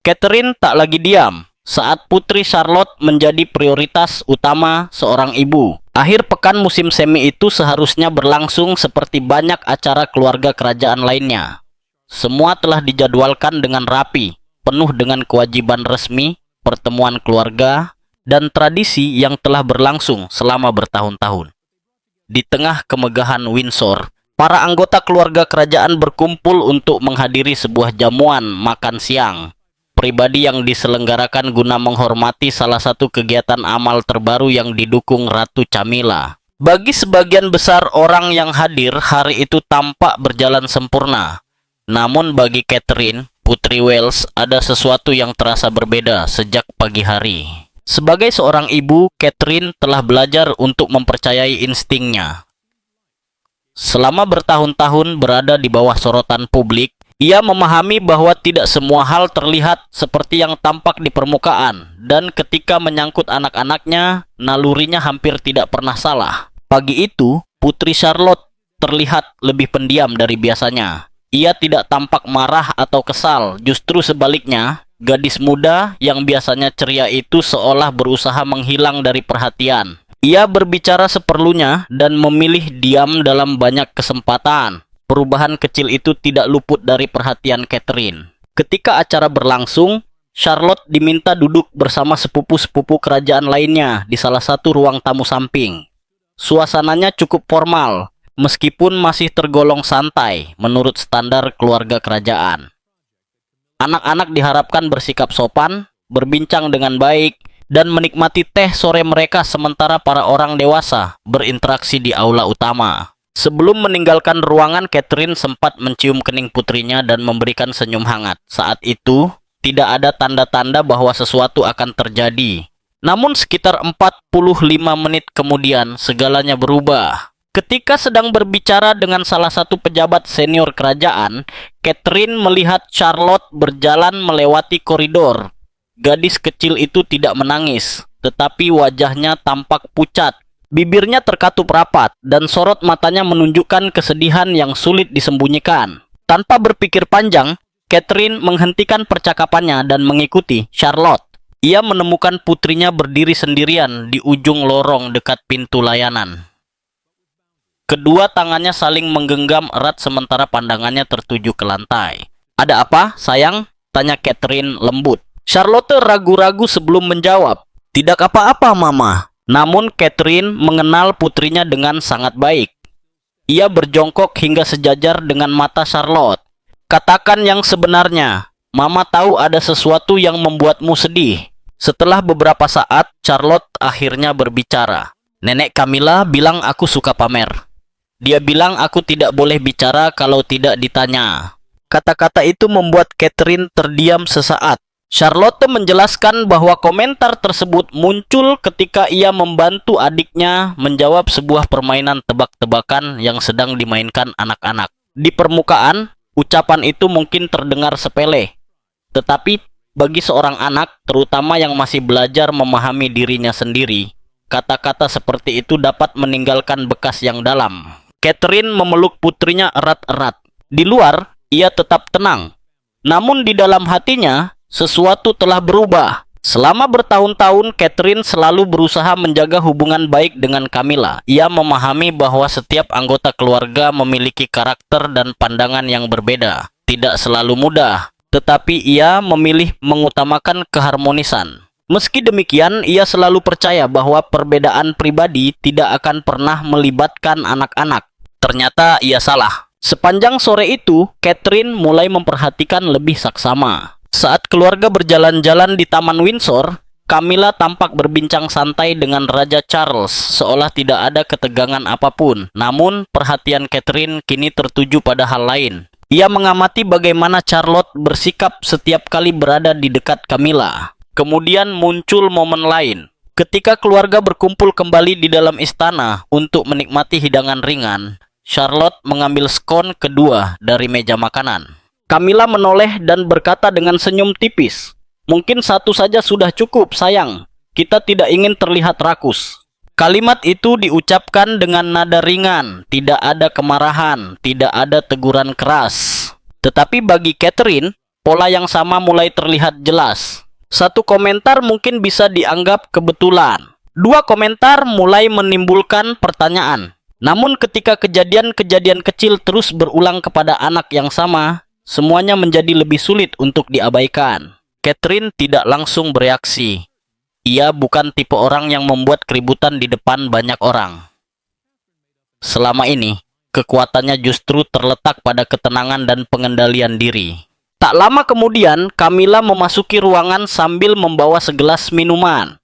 Catherine tak lagi diam saat Putri Charlotte menjadi prioritas utama seorang ibu. Akhir pekan musim semi itu seharusnya berlangsung seperti banyak acara keluarga kerajaan lainnya. Semua telah dijadwalkan dengan rapi, penuh dengan kewajiban resmi, pertemuan keluarga, dan tradisi yang telah berlangsung selama bertahun-tahun. Di tengah kemegahan Windsor, para anggota keluarga kerajaan berkumpul untuk menghadiri sebuah jamuan makan siang pribadi yang diselenggarakan guna menghormati salah satu kegiatan amal terbaru yang didukung Ratu Camilla. Bagi sebagian besar orang yang hadir, hari itu tampak berjalan sempurna. Namun bagi Catherine, Putri Wales, ada sesuatu yang terasa berbeda sejak pagi hari. Sebagai seorang ibu, Catherine telah belajar untuk mempercayai instingnya. Selama bertahun-tahun berada di bawah sorotan publik, ia memahami bahwa tidak semua hal terlihat seperti yang tampak di permukaan, dan ketika menyangkut anak-anaknya, nalurinya hampir tidak pernah salah. Pagi itu, Putri Charlotte terlihat lebih pendiam dari biasanya. Ia tidak tampak marah atau kesal, justru sebaliknya, gadis muda yang biasanya ceria itu seolah berusaha menghilang dari perhatian. Ia berbicara seperlunya dan memilih diam dalam banyak kesempatan. Perubahan kecil itu tidak luput dari perhatian Catherine. Ketika acara berlangsung, Charlotte diminta duduk bersama sepupu-sepupu kerajaan lainnya di salah satu ruang tamu samping. Suasananya cukup formal, meskipun masih tergolong santai menurut standar keluarga kerajaan. Anak-anak diharapkan bersikap sopan, berbincang dengan baik, dan menikmati teh sore mereka sementara para orang dewasa berinteraksi di aula utama. Sebelum meninggalkan ruangan, Catherine sempat mencium kening putrinya dan memberikan senyum hangat. Saat itu, tidak ada tanda-tanda bahwa sesuatu akan terjadi. Namun sekitar 45 menit kemudian, segalanya berubah. Ketika sedang berbicara dengan salah satu pejabat senior kerajaan, Catherine melihat Charlotte berjalan melewati koridor. Gadis kecil itu tidak menangis, tetapi wajahnya tampak pucat. Bibirnya terkatup rapat, dan sorot matanya menunjukkan kesedihan yang sulit disembunyikan. Tanpa berpikir panjang, Catherine menghentikan percakapannya dan mengikuti Charlotte. Ia menemukan putrinya berdiri sendirian di ujung lorong dekat pintu layanan. Kedua tangannya saling menggenggam erat sementara pandangannya tertuju ke lantai. "Ada apa, sayang?" tanya Catherine lembut. Charlotte ragu-ragu sebelum menjawab. "Tidak apa-apa, Mama." Namun Catherine mengenal putrinya dengan sangat baik. Ia berjongkok hingga sejajar dengan mata Charlotte. "Katakan yang sebenarnya. Mama tahu ada sesuatu yang membuatmu sedih." Setelah beberapa saat, Charlotte akhirnya berbicara. "Nenek Camilla bilang aku suka pamer. Dia bilang aku tidak boleh bicara kalau tidak ditanya." Kata-kata itu membuat Catherine terdiam sesaat. Charlotte menjelaskan bahwa komentar tersebut muncul ketika ia membantu adiknya menjawab sebuah permainan tebak-tebakan yang sedang dimainkan anak-anak. Di permukaan, ucapan itu mungkin terdengar sepele. Tetapi bagi seorang anak, terutama yang masih belajar memahami dirinya sendiri, kata-kata seperti itu dapat meninggalkan bekas yang dalam. Catherine memeluk putrinya erat-erat. Di luar, ia tetap tenang. Namun di dalam hatinya, sesuatu telah berubah. Selama bertahun-tahun, Catherine selalu berusaha menjaga hubungan baik dengan Camilla. Ia memahami bahwa setiap anggota keluarga memiliki karakter dan pandangan yang berbeda. Tidak selalu mudah, tetapi ia memilih mengutamakan keharmonisan. Meski demikian, ia selalu percaya bahwa perbedaan pribadi tidak akan pernah melibatkan anak-anak. Ternyata ia salah. Sepanjang sore itu, Catherine mulai memperhatikan lebih saksama. Saat keluarga berjalan-jalan di Taman Windsor, Camilla tampak berbincang santai dengan Raja Charles, seolah tidak ada ketegangan apapun. Namun, perhatian Catherine kini tertuju pada hal lain. Ia mengamati bagaimana Charlotte bersikap setiap kali berada di dekat Camilla. Kemudian muncul momen lain. Ketika keluarga berkumpul kembali di dalam istana untuk menikmati hidangan ringan, Charlotte mengambil skon kedua dari meja makanan. Camilla menoleh dan berkata dengan senyum tipis, "Mungkin satu saja sudah cukup, sayang. Kita tidak ingin terlihat rakus." Kalimat itu diucapkan dengan nada ringan, tidak ada kemarahan, tidak ada teguran keras. Tetapi bagi Catherine, Pola yang sama mulai terlihat jelas. Satu komentar mungkin bisa dianggap kebetulan. Dua komentar mulai menimbulkan pertanyaan. Namun ketika kejadian-kejadian kecil terus berulang kepada anak yang sama, semuanya menjadi lebih sulit untuk diabaikan. Catherine tidak langsung bereaksi. Ia bukan tipe orang yang membuat keributan di depan banyak orang. Selama ini, kekuatannya justru terletak pada ketenangan dan pengendalian diri. Tak lama kemudian, Camilla memasuki ruangan sambil membawa segelas minuman.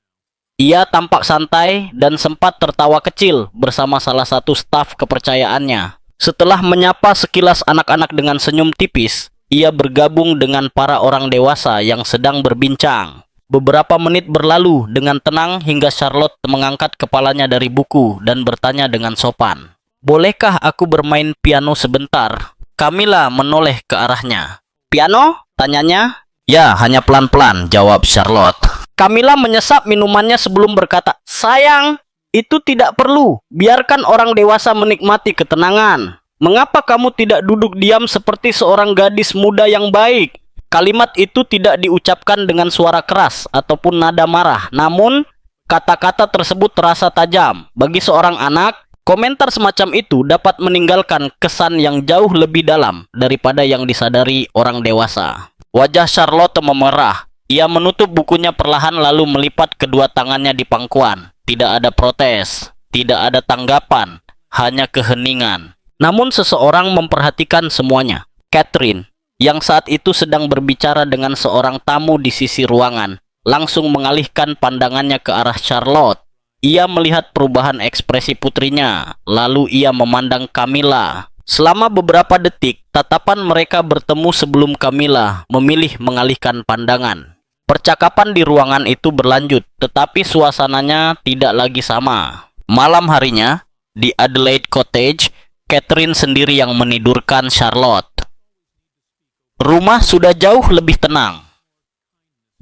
Ia tampak santai dan sempat tertawa kecil bersama salah satu staf kepercayaannya. Setelah menyapa sekilas anak-anak dengan senyum tipis, ia bergabung dengan para orang dewasa yang sedang berbincang. Beberapa menit berlalu dengan tenang hingga Charlotte mengangkat kepalanya dari buku dan bertanya dengan sopan. "Bolehkah aku bermain piano sebentar?" Camilla menoleh ke arahnya. "Piano?" tanyanya. "Ya, hanya pelan-pelan," jawab Charlotte. Camilla menyesap minumannya sebelum berkata, "Sayang, itu tidak perlu. Biarkan orang dewasa menikmati ketenangan. Mengapa kamu tidak duduk diam seperti seorang gadis muda yang baik?" Kalimat itu tidak diucapkan dengan suara keras ataupun nada marah. Namun, kata-kata tersebut terasa tajam. Bagi seorang anak, komentar semacam itu dapat meninggalkan kesan yang jauh lebih dalam daripada yang disadari orang dewasa. Wajah Charlotte memerah. Ia menutup bukunya perlahan lalu melipat kedua tangannya di pangkuan. Tidak ada protes, tidak ada tanggapan, hanya keheningan. Namun seseorang memperhatikan semuanya. Catherine, yang saat itu sedang berbicara dengan seorang tamu di sisi ruangan, langsung mengalihkan pandangannya ke arah Charlotte. Ia melihat perubahan ekspresi putrinya, lalu ia memandang Camilla. Selama beberapa detik, tatapan mereka bertemu sebelum Camilla memilih mengalihkan pandangan. Percakapan di ruangan itu berlanjut, tetapi suasananya tidak lagi sama. Malam harinya, di Adelaide Cottage, Catherine sendiri yang menidurkan Charlotte. Rumah sudah jauh lebih tenang.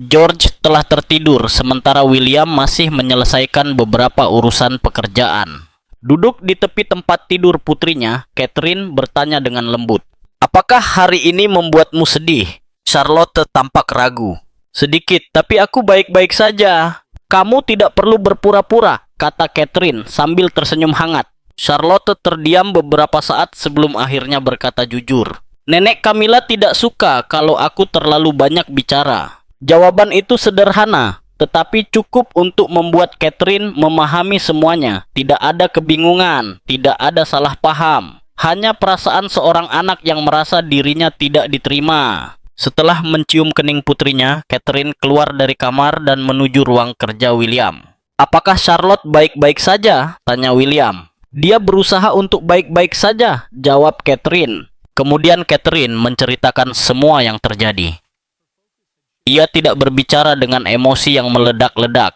George telah tertidur, sementara William masih menyelesaikan beberapa urusan pekerjaan. Duduk di tepi tempat tidur putrinya, Catherine bertanya dengan lembut, "Apakah hari ini membuatmu sedih?" Charlotte tampak ragu. "Sedikit, tapi aku baik-baik saja." "Kamu tidak perlu berpura-pura," kata Catherine sambil tersenyum hangat. Charlotte terdiam beberapa saat sebelum akhirnya berkata jujur, "Nenek Camilla tidak suka kalau aku terlalu banyak bicara." Jawaban itu sederhana, tetapi cukup untuk membuat Catherine memahami semuanya. Tidak ada kebingungan, tidak ada salah paham. Hanya perasaan seorang anak yang merasa dirinya tidak diterima. Setelah mencium kening putrinya, Catherine keluar dari kamar dan menuju ruang kerja William. "Apakah Charlotte baik-baik saja?" tanya William. "Dia berusaha untuk baik-baik saja," jawab Catherine. Kemudian Catherine menceritakan semua yang terjadi. Ia tidak berbicara dengan emosi yang meledak-ledak.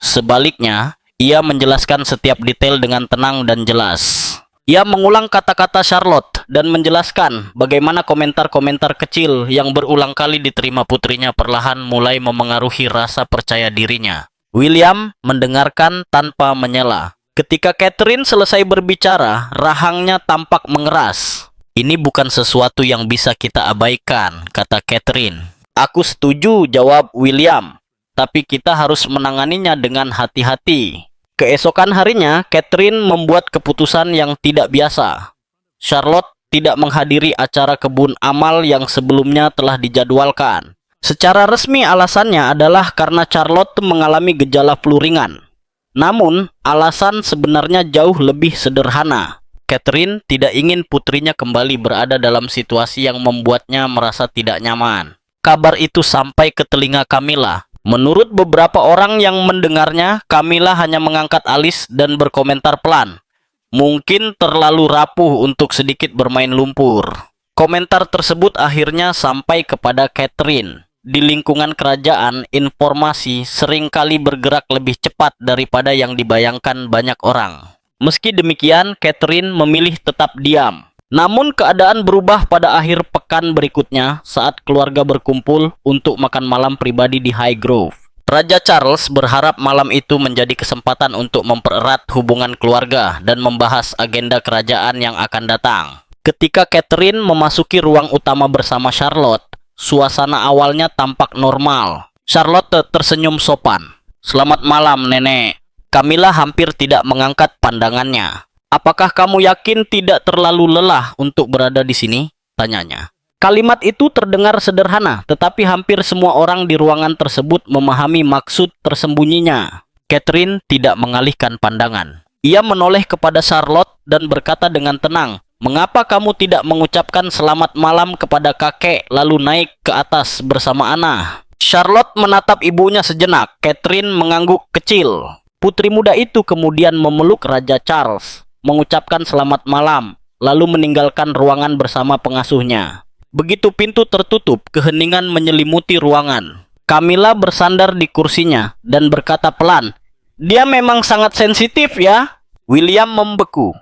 Sebaliknya, ia menjelaskan setiap detail dengan tenang dan jelas. Ia mengulang kata-kata Charlotte dan menjelaskan bagaimana komentar-komentar kecil yang berulang kali diterima putrinya perlahan mulai memengaruhi rasa percaya dirinya. William mendengarkan tanpa menyela. Ketika Catherine selesai berbicara, rahangnya tampak mengeras. "Ini bukan sesuatu yang bisa kita abaikan," kata Catherine. "Aku setuju," jawab William. "Tapi kita harus menanganinya dengan hati-hati." Keesokan harinya, Catherine membuat keputusan yang tidak biasa. Charlotte tidak menghadiri acara kebun amal yang sebelumnya telah dijadwalkan. Secara resmi alasannya adalah karena Charlotte mengalami gejala flu ringan. Namun, alasan sebenarnya jauh lebih sederhana. Catherine tidak ingin putrinya kembali berada dalam situasi yang membuatnya merasa tidak nyaman. Kabar itu sampai ke telinga Camilla. Menurut beberapa orang yang mendengarnya, Camilla hanya mengangkat alis dan berkomentar pelan. "Mungkin terlalu rapuh untuk sedikit bermain lumpur." Komentar tersebut akhirnya sampai kepada Catherine. Di lingkungan kerajaan, informasi seringkali bergerak lebih cepat daripada yang dibayangkan banyak orang. Meski demikian, Catherine memilih tetap diam. Namun keadaan berubah pada akhir pekan berikutnya saat keluarga berkumpul untuk makan malam pribadi di Highgrove. Raja Charles berharap malam itu menjadi kesempatan untuk mempererat hubungan keluarga dan membahas agenda kerajaan yang akan datang. Ketika Catherine memasuki ruang utama bersama Charlotte, suasana awalnya tampak normal. Charlotte tersenyum sopan. "Selamat malam, Nenek." Camilla hampir tidak mengangkat pandangannya. "Apakah kamu yakin tidak terlalu lelah untuk berada di sini?" tanyanya. Kalimat itu terdengar sederhana, tetapi hampir semua orang di ruangan tersebut memahami maksud tersembunyinya. Catherine tidak mengalihkan pandangan. Ia menoleh kepada Charlotte dan berkata dengan tenang, "Mengapa kamu tidak mengucapkan selamat malam kepada kakek lalu naik ke atas bersama Anna?" Charlotte menatap ibunya sejenak. Catherine mengangguk kecil. Putri muda itu kemudian memeluk Raja Charles, mengucapkan selamat malam, lalu meninggalkan ruangan bersama pengasuhnya. Begitu pintu tertutup, keheningan menyelimuti ruangan. Camilla bersandar di kursinya dan berkata pelan, "Dia memang sangat sensitif ya." William membeku.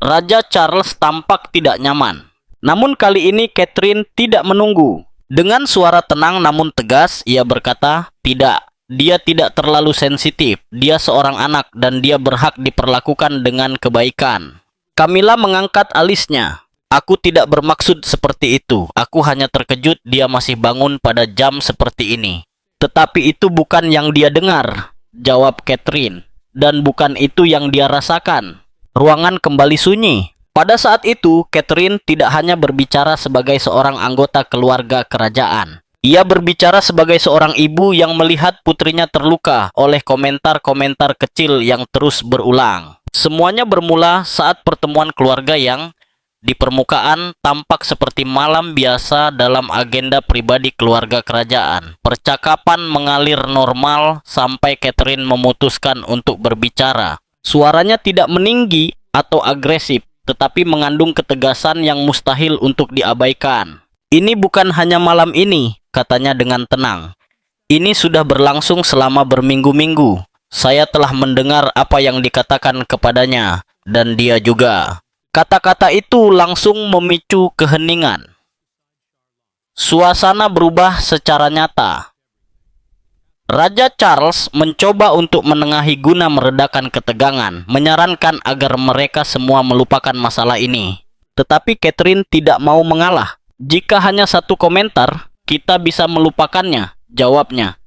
Raja Charles tampak tidak nyaman. Namun kali ini Catherine tidak menunggu. Dengan suara tenang namun tegas, ia berkata, "Tidak, dia tidak terlalu sensitif. Dia seorang anak dan dia berhak diperlakukan dengan kebaikan." Camilla mengangkat alisnya. "Aku tidak bermaksud seperti itu. Aku hanya terkejut dia masih bangun pada jam seperti ini." "Tetapi itu bukan yang dia dengar," jawab Catherine. "Dan bukan itu yang dia rasakan." Ruangan kembali sunyi. Pada saat itu, Catherine tidak hanya berbicara sebagai seorang anggota keluarga kerajaan. Ia berbicara sebagai seorang ibu yang melihat putrinya terluka oleh komentar-komentar kecil yang terus berulang. Semuanya bermula saat pertemuan keluarga yang di permukaan tampak seperti malam biasa dalam agenda pribadi keluarga kerajaan. Percakapan mengalir normal sampai Catherine memutuskan untuk berbicara. Suaranya tidak meninggi atau agresif, tetapi mengandung ketegasan yang mustahil untuk diabaikan. "Ini bukan hanya malam ini," katanya dengan tenang. "Ini sudah berlangsung selama berminggu-minggu. Saya telah mendengar apa yang dikatakan kepadanya, dan dia juga." Kata-kata itu langsung memicu keheningan. Suasana berubah secara nyata. Raja Charles mencoba untuk menengahi guna meredakan ketegangan, menyarankan agar mereka semua melupakan masalah ini. Tetapi Catherine tidak mau mengalah. "Jika hanya satu komentar, kita bisa melupakannya," jawabnya.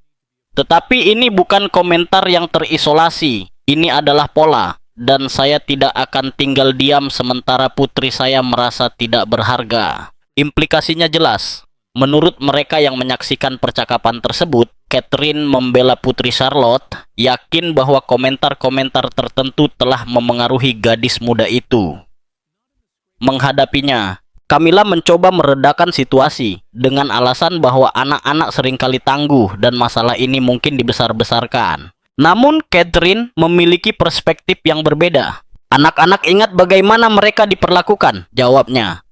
"Tetapi ini bukan komentar yang terisolasi. Ini adalah pola, dan saya tidak akan tinggal diam sementara putri saya merasa tidak berharga." Implikasinya jelas. Menurut mereka yang menyaksikan percakapan tersebut, Catherine membela Putri Charlotte, yakin bahwa komentar-komentar tertentu telah memengaruhi gadis muda itu. Menghadapinya, Camilla mencoba meredakan situasi dengan alasan bahwa anak-anak seringkali tangguh dan masalah ini mungkin dibesar-besarkan. Namun Catherine memiliki perspektif yang berbeda. "Anak-anak ingat bagaimana mereka diperlakukan," jawabnya.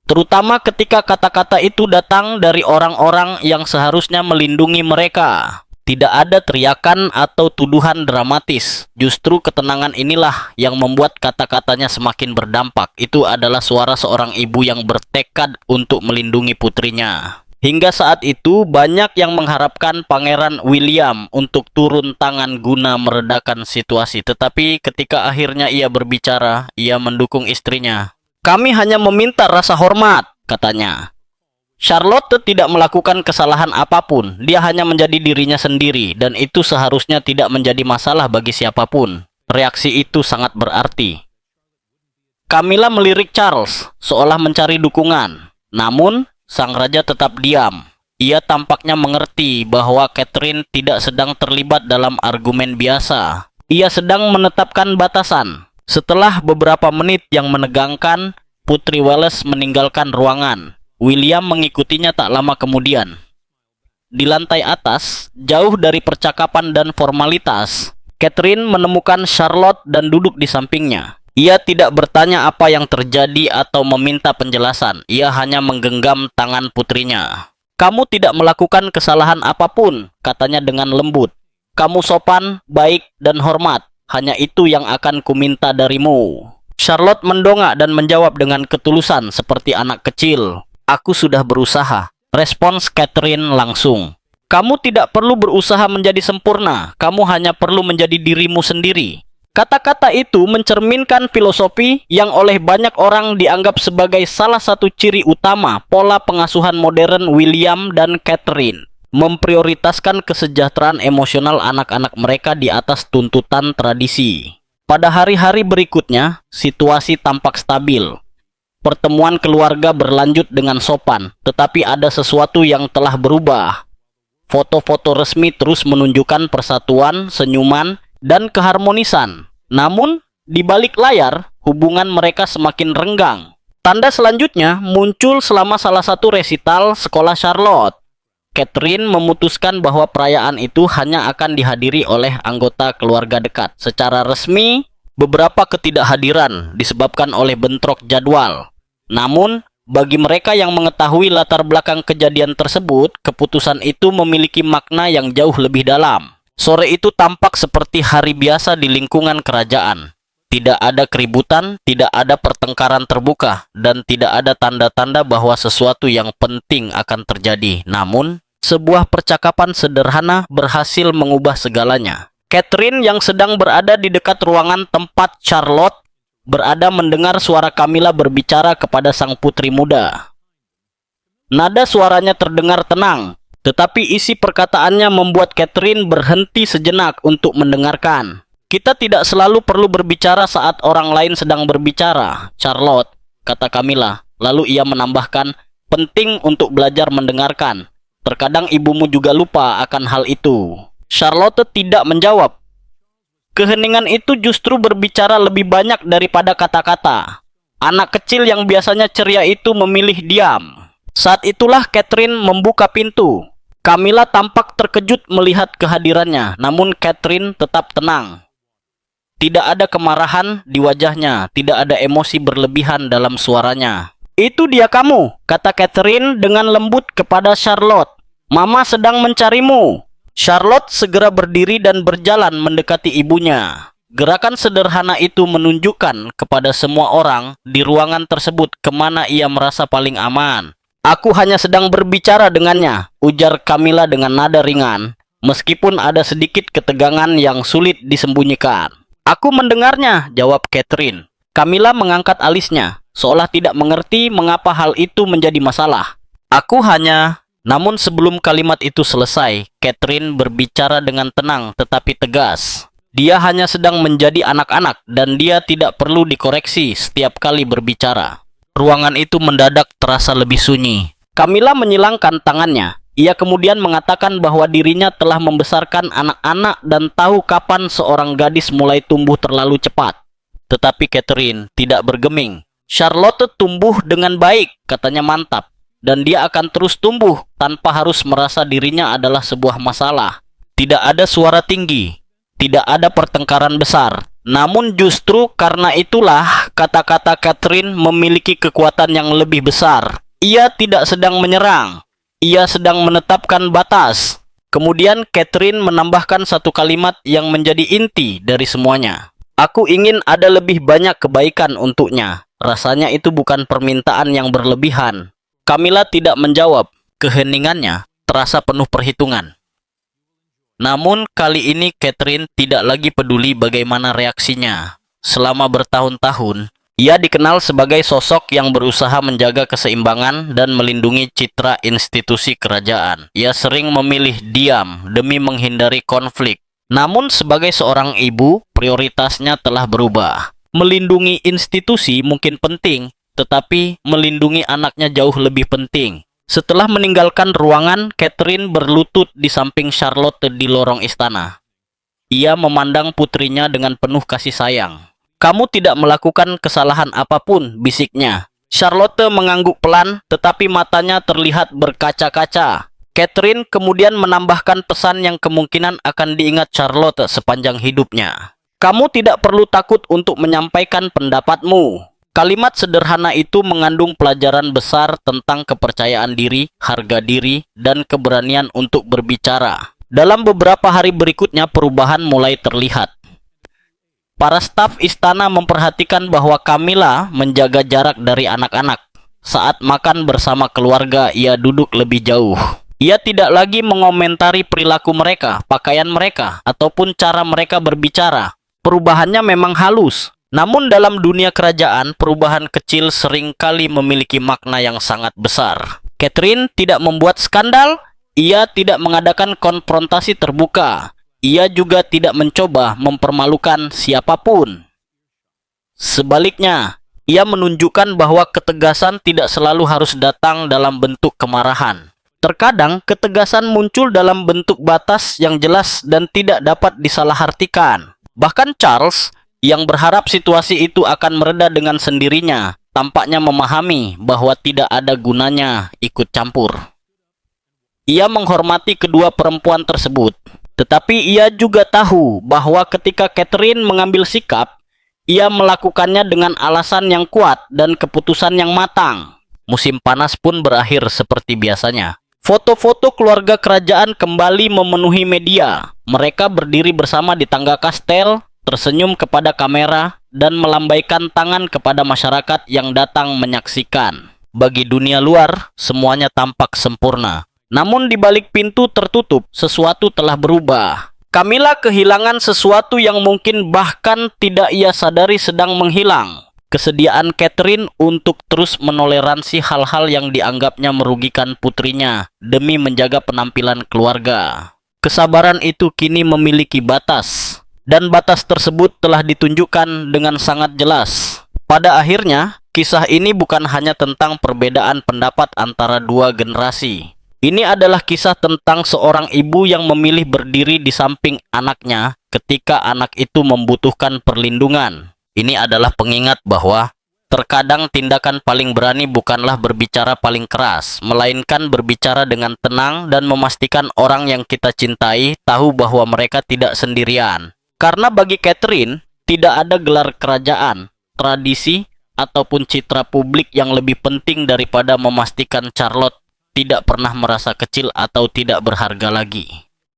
"Terutama ketika kata-kata itu datang dari orang-orang yang seharusnya melindungi mereka." Tidak ada teriakan atau tuduhan dramatis. Justru ketenangan inilah yang membuat kata-katanya semakin berdampak. Itu adalah suara seorang ibu yang bertekad untuk melindungi putrinya. Hingga saat itu, banyak yang mengharapkan Pangeran William untuk turun tangan guna meredakan situasi. Tetapi ketika akhirnya ia berbicara, ia mendukung istrinya. "Kami hanya meminta rasa hormat," katanya. "Charlotte tidak melakukan kesalahan apapun. Dia hanya menjadi dirinya sendiri, dan itu seharusnya tidak menjadi masalah bagi siapapun." Reaksi itu sangat berarti. Camilla melirik Charles, seolah mencari dukungan. Namun, sang raja tetap diam. Ia tampaknya mengerti bahwa Catherine tidak sedang terlibat dalam argumen biasa. Ia sedang menetapkan batasan. Setelah beberapa menit yang menegangkan, Putri Wales meninggalkan ruangan. William mengikutinya tak lama kemudian. Di lantai atas, jauh dari percakapan dan formalitas, Catherine menemukan Charlotte dan duduk di sampingnya. Ia tidak bertanya apa yang terjadi atau meminta penjelasan. Ia hanya menggenggam tangan putrinya. "Kamu tidak melakukan kesalahan apapun," katanya dengan lembut. "Kamu sopan, baik, dan hormat. Hanya itu yang akan kuminta darimu." Charlotte mendongak dan menjawab dengan ketulusan seperti anak kecil. "Aku sudah berusaha," respons Catherine langsung. "Kamu tidak perlu berusaha menjadi sempurna. Kamu hanya perlu menjadi dirimu sendiri." Kata-kata itu mencerminkan filosofi yang oleh banyak orang dianggap sebagai salah satu ciri utama pola pengasuhan modern William dan Catherine, memprioritaskan kesejahteraan emosional anak-anak mereka di atas tuntutan tradisi. Pada hari-hari berikutnya, situasi tampak stabil. Pertemuan keluarga berlanjut dengan sopan, tetapi ada sesuatu yang telah berubah. Foto-foto resmi terus menunjukkan persatuan, senyuman, dan keharmonisan. Namun, di balik layar, hubungan mereka semakin renggang. Tanda selanjutnya muncul selama salah satu resital sekolah Charlotte. Catherine memutuskan bahwa perayaan itu hanya akan dihadiri oleh anggota keluarga dekat. Secara resmi, beberapa ketidakhadiran disebabkan oleh bentrok jadwal. Namun, bagi mereka yang mengetahui latar belakang kejadian tersebut, keputusan itu memiliki makna yang jauh lebih dalam. Sore itu tampak seperti hari biasa di lingkungan kerajaan. Tidak ada keributan, tidak ada pertengkaran terbuka, dan tidak ada tanda-tanda bahwa sesuatu yang penting akan terjadi. Namun, sebuah percakapan sederhana berhasil mengubah segalanya. Catherine yang sedang berada di dekat ruangan tempat Charlotte berada mendengar suara Camilla berbicara kepada sang putri muda. Nada suaranya terdengar tenang, tetapi isi perkataannya membuat Catherine berhenti sejenak untuk mendengarkan. Kita tidak selalu perlu berbicara saat orang lain sedang berbicara, Charlotte, kata Camilla. Lalu ia menambahkan, penting untuk belajar mendengarkan. Terkadang ibumu juga lupa akan hal itu. Charlotte tidak menjawab. Keheningan itu justru berbicara lebih banyak daripada kata-kata. Anak kecil yang biasanya ceria itu memilih diam. Saat itulah Catherine membuka pintu. Camilla tampak terkejut melihat kehadirannya, namun Catherine tetap tenang. Tidak ada kemarahan di wajahnya, tidak ada emosi berlebihan dalam suaranya. Itu dia kamu, kata Catherine dengan lembut kepada Charlotte. Mama sedang mencarimu. Charlotte segera berdiri dan berjalan mendekati ibunya. Gerakan sederhana itu menunjukkan kepada semua orang di ruangan tersebut kemana ia merasa paling aman. Aku hanya sedang berbicara dengannya, ujar Camilla dengan nada ringan, meskipun ada sedikit ketegangan yang sulit disembunyikan. Aku mendengarnya, jawab Catherine. Camilla mengangkat alisnya, seolah tidak mengerti mengapa hal itu menjadi masalah. Aku hanya... Namun sebelum kalimat itu selesai, Catherine berbicara dengan tenang tetapi tegas. Dia hanya sedang menjadi anak-anak dan dia tidak perlu dikoreksi setiap kali berbicara. Ruangan itu mendadak terasa lebih sunyi. Camilla menyilangkan tangannya. Ia kemudian mengatakan bahwa dirinya telah membesarkan anak-anak dan tahu kapan seorang gadis mulai tumbuh terlalu cepat. Tetapi Catherine tidak bergeming. Charlotte tumbuh dengan baik, katanya mantap. Dan dia akan terus tumbuh tanpa harus merasa dirinya adalah sebuah masalah. Tidak ada suara tinggi. Tidak ada pertengkaran besar. Namun justru karena itulah kata-kata Catherine memiliki kekuatan yang lebih besar. Ia tidak sedang menyerang. Ia sedang menetapkan batas. Kemudian Catherine menambahkan satu kalimat yang menjadi inti dari semuanya. Aku ingin ada lebih banyak kebaikan untuknya. Rasanya itu bukan permintaan yang berlebihan. Camilla tidak menjawab. Keheningannya terasa penuh perhitungan. Namun kali ini Catherine tidak lagi peduli bagaimana reaksinya. Selama bertahun-tahun, ia dikenal sebagai sosok yang berusaha menjaga keseimbangan dan melindungi citra institusi kerajaan. Ia sering memilih diam demi menghindari konflik. Namun sebagai seorang ibu, prioritasnya telah berubah. Melindungi institusi mungkin penting, tetapi melindungi anaknya jauh lebih penting. Setelah meninggalkan ruangan, Catherine berlutut di samping Charlotte di lorong istana. Ia memandang putrinya dengan penuh kasih sayang. Kamu tidak melakukan kesalahan apapun, bisiknya. Charlotte mengangguk pelan, tetapi matanya terlihat berkaca-kaca. Catherine kemudian menambahkan pesan yang kemungkinan akan diingat Charlotte sepanjang hidupnya. Kamu tidak perlu takut untuk menyampaikan pendapatmu. Kalimat sederhana itu mengandung pelajaran besar tentang kepercayaan diri, harga diri, dan keberanian untuk berbicara. Dalam beberapa hari berikutnya, perubahan mulai terlihat. Para staf istana memperhatikan bahwa Camilla menjaga jarak dari anak-anak. Saat makan bersama keluarga, ia duduk lebih jauh. Ia tidak lagi mengomentari perilaku mereka, pakaian mereka, ataupun cara mereka berbicara. Perubahannya memang halus, namun dalam dunia kerajaan, perubahan kecil seringkali memiliki makna yang sangat besar. Catherine tidak membuat skandal, ia tidak mengadakan konfrontasi terbuka, ia juga tidak mencoba mempermalukan siapapun. Sebaliknya, ia menunjukkan bahwa ketegasan tidak selalu harus datang dalam bentuk kemarahan. Terkadang, ketegasan muncul dalam bentuk batas yang jelas dan tidak dapat disalahartikan. Bahkan Charles, yang berharap situasi itu akan mereda dengan sendirinya, tampaknya memahami bahwa tidak ada gunanya ikut campur. Ia menghormati kedua perempuan tersebut, tetapi ia juga tahu bahwa ketika Catherine mengambil sikap, ia melakukannya dengan alasan yang kuat dan keputusan yang matang. Musim panas pun berakhir seperti biasanya. Foto-foto keluarga kerajaan kembali memenuhi media. Mereka berdiri bersama di tangga kastel, tersenyum kepada kamera, dan melambaikan tangan kepada masyarakat yang datang menyaksikan. Bagi dunia luar, semuanya tampak sempurna. Namun di balik pintu tertutup, sesuatu telah berubah. Camilla kehilangan sesuatu yang mungkin bahkan tidak ia sadari sedang menghilang. Kesediaan Catherine untuk terus menoleransi hal-hal yang dianggapnya merugikan putrinya demi menjaga penampilan keluarga. Kesabaran itu kini memiliki batas, dan batas tersebut telah ditunjukkan dengan sangat jelas. Pada akhirnya, kisah ini bukan hanya tentang perbedaan pendapat antara dua generasi. Ini adalah kisah tentang seorang ibu yang memilih berdiri di samping anaknya ketika anak itu membutuhkan perlindungan. Ini adalah pengingat bahwa terkadang tindakan paling berani bukanlah berbicara paling keras, melainkan berbicara dengan tenang dan memastikan orang yang kita cintai tahu bahwa mereka tidak sendirian. Karena bagi Catherine, tidak ada gelar kerajaan, tradisi, ataupun citra publik yang lebih penting daripada memastikan Charlotte tidak pernah merasa kecil atau tidak berharga lagi.